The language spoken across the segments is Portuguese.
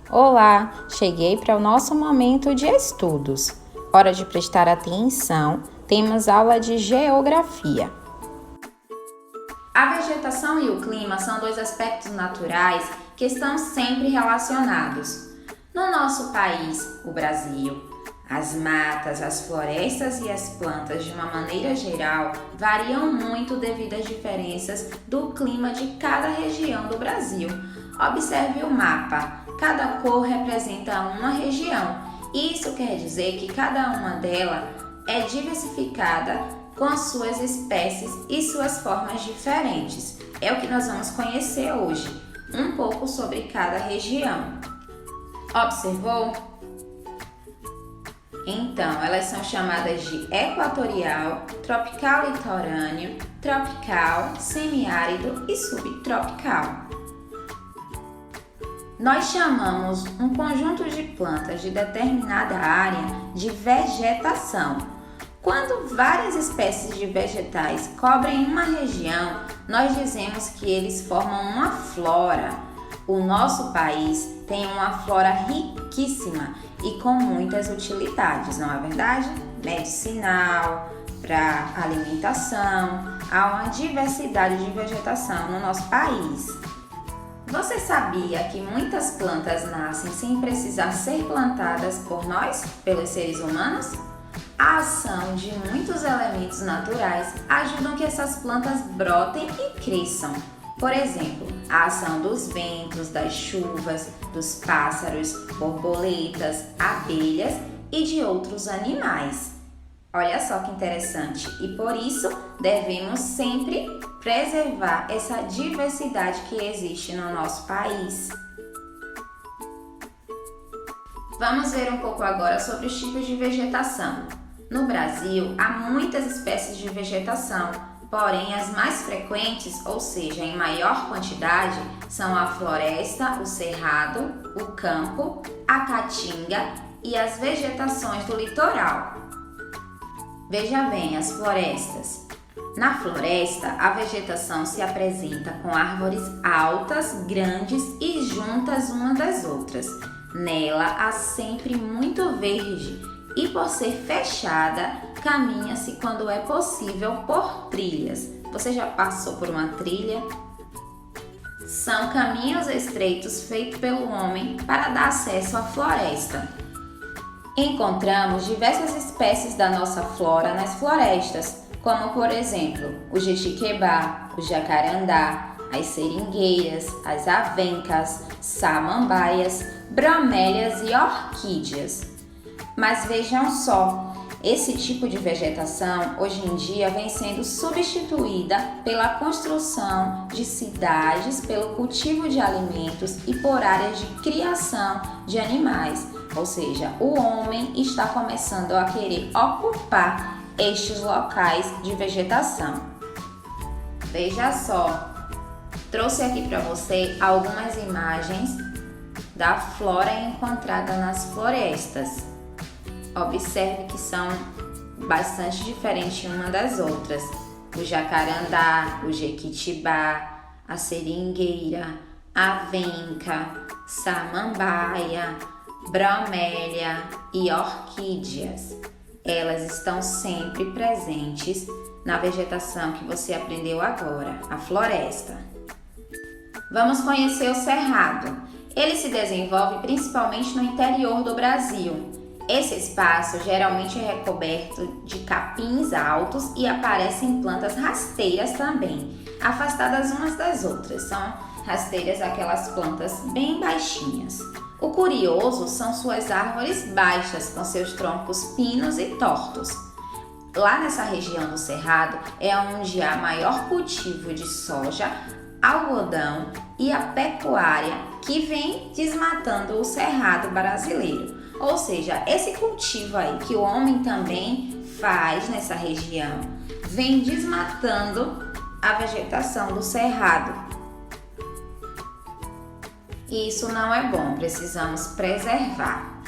Olá, cheguei para o nosso momento de estudos. Hora de prestar atenção, temos aula de geografia. A vegetação e o clima são dois aspectos naturais que estão sempre relacionados. No nosso país, o Brasil, as matas, as florestas e as plantas, de uma maneira geral, variam muito devido às diferenças do clima de cada região do Brasil. Observe o mapa. Cada cor representa uma região. Isso quer dizer que cada uma delas é diversificada com as suas espécies e suas formas diferentes. É o que nós vamos conhecer hoje, um pouco sobre cada região. Observou? Então, elas são chamadas de equatorial, tropical litorâneo, tropical, semiárido e subtropical. Nós chamamos um conjunto de plantas de determinada área de vegetação. Quando várias espécies de vegetais cobrem uma região, nós dizemos que eles formam uma flora. O nosso país tem uma flora riquíssima e com muitas utilidades, não é verdade? Medicinal, para alimentação, há uma diversidade de vegetação no nosso país. Você sabia que muitas plantas nascem sem precisar ser plantadas por nós, pelos seres humanos? A ação de muitos elementos naturais ajudam que essas plantas brotem e cresçam. Por exemplo, a ação dos ventos, das chuvas, dos pássaros, borboletas, abelhas e de outros animais. Olha só que interessante, e por isso devemos sempre preservar essa diversidade que existe no nosso país. Vamos ver um pouco agora sobre os tipos de vegetação. No Brasil, há muitas espécies de vegetação, porém as mais frequentes, ou seja, em maior quantidade, são a floresta, o cerrado, o campo, a caatinga e as vegetações do litoral. Veja bem as florestas. Na floresta, a vegetação se apresenta com árvores altas, grandes e juntas umas das outras. Nela há sempre muito verde e, por ser fechada, caminha-se quando é possível por trilhas. Você já passou por uma trilha? São caminhos estreitos feitos pelo homem para dar acesso à floresta. Encontramos diversas espécies da nossa flora nas florestas, como por exemplo o jetiquebá, o jacarandá, as seringueiras, as avencas, samambaias, bromélias e orquídeas. Mas vejam só, esse tipo de vegetação hoje em dia vem sendo substituída pela construção de cidades, pelo cultivo de alimentos e por áreas de criação de animais. Ou seja, o homem está começando a querer ocupar estes locais de vegetação. Veja só, trouxe aqui para você algumas imagens da flora encontrada nas florestas. Observe que são bastante diferentes uma das outras. O jacarandá, o jequitibá, a seringueira, a avenca, samambaia, bromélia e orquídeas. Elas estão sempre presentes na vegetação que você aprendeu agora, a floresta. Vamos conhecer o cerrado. Ele se desenvolve principalmente no interior do Brasil. Esse espaço geralmente é recoberto de capins altos e aparecem plantas rasteiras também, afastadas umas das outras. São rasteiras aquelas plantas bem baixinhas. O curioso são suas árvores baixas, com seus troncos pinos e tortos. Lá nessa região do Cerrado é onde há maior cultivo de soja, algodão e a pecuária que vem desmatando o cerrado brasileiro. Ou seja, esse cultivo aí que o homem também faz nessa região vem desmatando a vegetação do cerrado. Isso não é bom, precisamos preservar.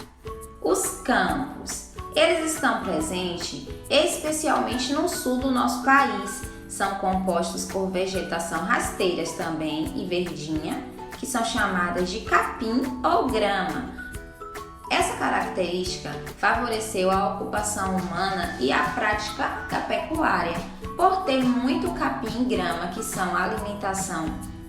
Os campos, eles estão presentes especialmente no sul do nosso país. São compostos por vegetação rasteiras também e verdinha que são chamadas de capim ou grama. Essa característica favoreceu a ocupação humana e a prática da pecuária. Por ter muito capim e grama, que são a alimentação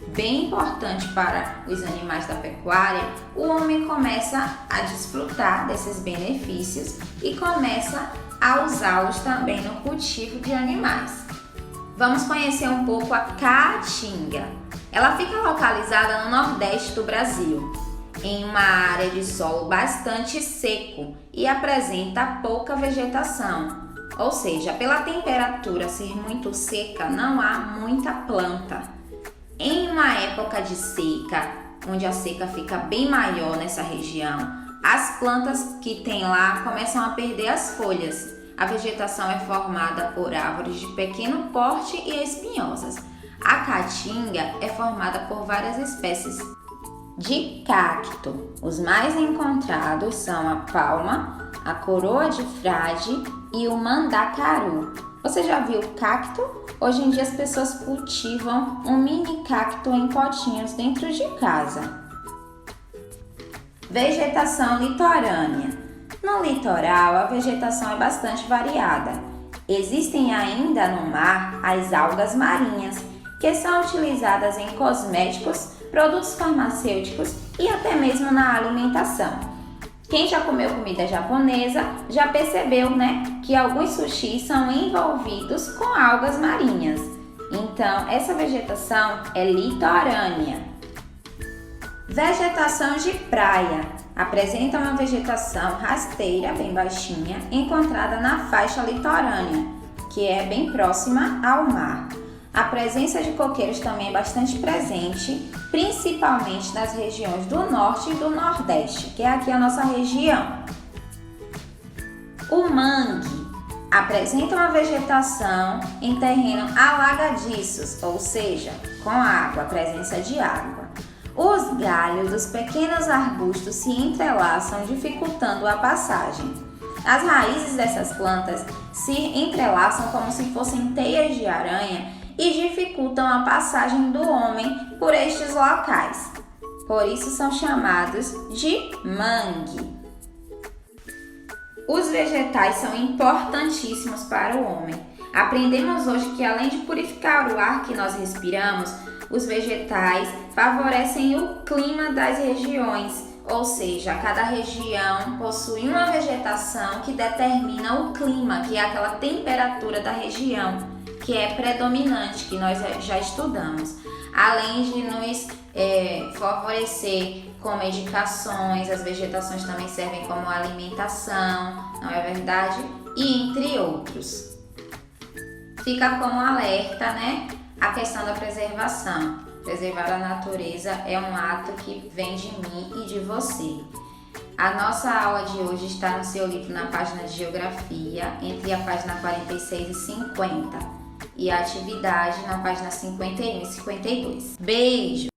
bem importante para os animais da pecuária, o homem começa a desfrutar desses benefícios e começa a usá-los também no cultivo de animais. Vamos conhecer um pouco a caatinga. Ela fica localizada no nordeste do Brasil, em uma área de solo bastante seco e apresenta pouca vegetação. Ou seja, pela temperatura ser muito seca, não há muita planta. Em uma época de seca, onde a seca fica bem maior nessa região, as plantas que tem lá começam a perder as folhas. A vegetação é formada por árvores de pequeno porte e espinhosas. A caatinga é formada por várias espécies de cacto. Os mais encontrados são a palma, a coroa de frade e o mandacaru. Você já viu cacto? Hoje em dia as pessoas cultivam um mini cacto em potinhos dentro de casa. Vegetação litorânea. No litoral, a vegetação é bastante variada. Existem ainda no mar as algas marinhas, que são utilizadas em cosméticos, produtos farmacêuticos e até mesmo na alimentação. Quem já comeu comida japonesa já percebeu, que alguns sushis são envolvidos com algas marinhas. Então, essa vegetação é litorânea. Vegetação de praia. Apresenta uma vegetação rasteira, bem baixinha, encontrada na faixa litorânea, que é bem próxima ao mar. A presença de coqueiros também é bastante presente, principalmente nas regiões do norte e do nordeste, que é aqui a nossa região. O mangue apresenta uma vegetação em terreno alagadiços, ou seja, com água, presença de água. Os galhos dos pequenos arbustos se entrelaçam, dificultando a passagem. As raízes dessas plantas se entrelaçam como se fossem teias de aranha e dificultam a passagem do homem por estes locais. Por isso são chamados de mangue. Os vegetais são importantíssimos para o homem. Aprendemos hoje que, além de purificar o ar que nós respiramos, os vegetais favorecem o clima das regiões, ou seja, cada região possui uma vegetação que determina o clima, que é aquela temperatura da região, que é predominante, que nós já estudamos. Além de nos favorecer com medicações, as vegetações também servem como alimentação, não é verdade? E entre outros. Fica como alerta, a questão da preservação. Preservar a natureza é um ato que vem de mim e de você. A nossa aula de hoje está no seu livro na página de Geografia, entre a página 46 e 50. E a atividade na página 51 e 52. Beijo!